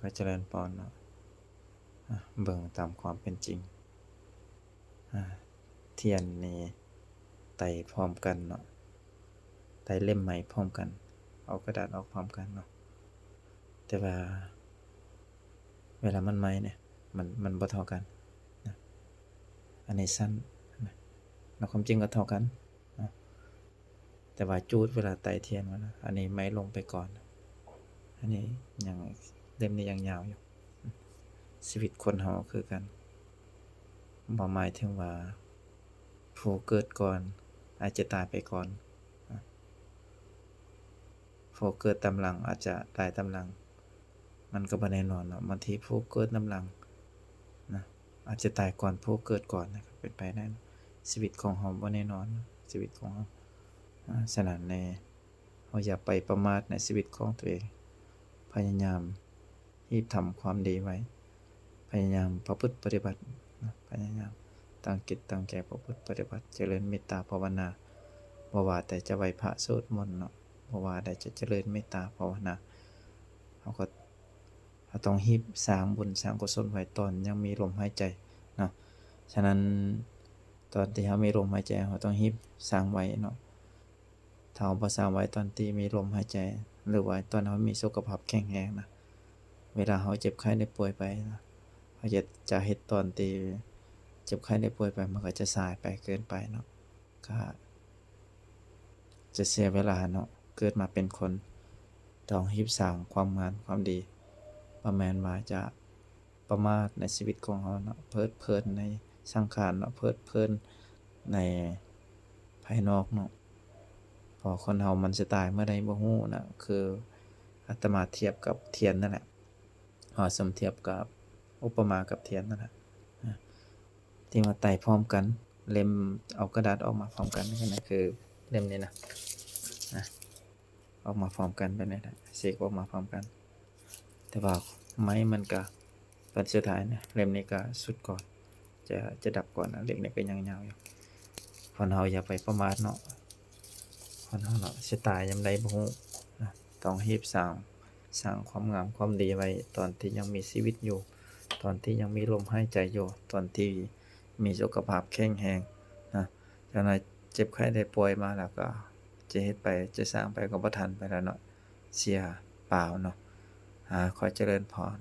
ก็เจริญพรเนาะเบิ่งตามความเป็นจริงเทียนนี่ไต่พร้อมกันเนาะไต่เล่มใหม่พร้อมกันเอากระดาษออกพร้อมกันเนาะแต่ว่าเวลามันใหม่เนี่ยมันบ่เท่ากันนะอันนี้สั้นนะความจริงก็เท่ากันเนาะแต่ว่าจูดเวลาไต่เทียนว่านะอันนี้ไม้ลงไปก่อนอันนี้ยังเล่มนี้ยังยาวอยู่ชีวิตคนเฮาคือกันบ่หมายถึงว่าผู้เกิดก่อนอาจจะตายไปก่อนผู้เกิดตามหลังอาจจะตายตามหลังมันก็บ่แน่นอนเนาะบางทีผู้เกิดนำหลังนะอาจจะตายก่อนผู้เกิดก่อนนะครับเป็นไปได้ชีวิตของเฮาบ่แน่นอนชีวิตของเฮาฉะนั้นเฮาอย่าไปประมาทในชีวิตของตัวเองพยายามรีบทำความดีไว้พยายามประพฤติปฏิบัตินะพยายามตั้งจิตตั้งใจประพฤติปฏิบัติเจริญเมตตาภาวนาบ่ว่าแต่จะไหว้พระสวดมนต์เนาะบ่ว่าแต่จะเจริญเมตตาภาวนาเราต้องรีบสร้างบุญสร้างกุศลไว้ตอนยังมีลมหายใจเนาะฉะนั้นตอนที่เรามีลมหายใจเราต้องรีบสร้างไว้เนาะถ้าเราบ่สร้างไว้ตอนที่มีลมหายใจหรือว่าตอนเรามีสุขภาพแข็งแรงนะเวลาเราเจ็บไข้ได้ป่วยไปนะเราจะเฮ็ดตอนที่เจ็บไข้ได้ป่วยไปมันก็จะสายไปเกินไปเนาะก็จะเสียเวลาเนาะเกิดมาเป็นคนต้องรีบสร้างความงามความดีบ่แม่นว่าจะประมาทในชีวิตของเราเนาะเพลิดเพลินในสังขารเนาะเพลิดเพลินในภายนอกเนาะเพอคนเรามันจะตายเมื่อใดบ่ฮู้นะคืออาตมาเทียบกับเทียนนั่นแหละสมเทียบกับอุปมากับเทียนนั่นแหละที่มาไต่พร้อมกันเล่มเอากระดาษออกมาพร้อมกันนั่นคือเล่มนี้นะออกมาพร้อมกันแบบนี้นะเสกออกมาพร้อมกันแต่ว่าไม้มันก็ตอนสุดท้ายนะเล่มนี้ก็สุดก่อนจะดับก่อนนะเล่มนี้ก็ยังยาวอยู่คนเฮาอย่าไปประมาทเนาะคนเฮาเนาะสิตายยามใดบ่ฮู้นะต้องรีบสร้างความงามความดีไว้ตอนที่ยังมีชีวิตอยู่ตอนที่ยังมีลมหายใจอยู่ตอนที่มีสุขภาพแข็งแรงนะจังได๋เจ็บไข้ได้ป่วยมาแล้วก็จะเฮ็ดไปจะสร้างไปก็บ่ทันไปแล้วเนาะเสียเปล่าเนาะขอเจริญพร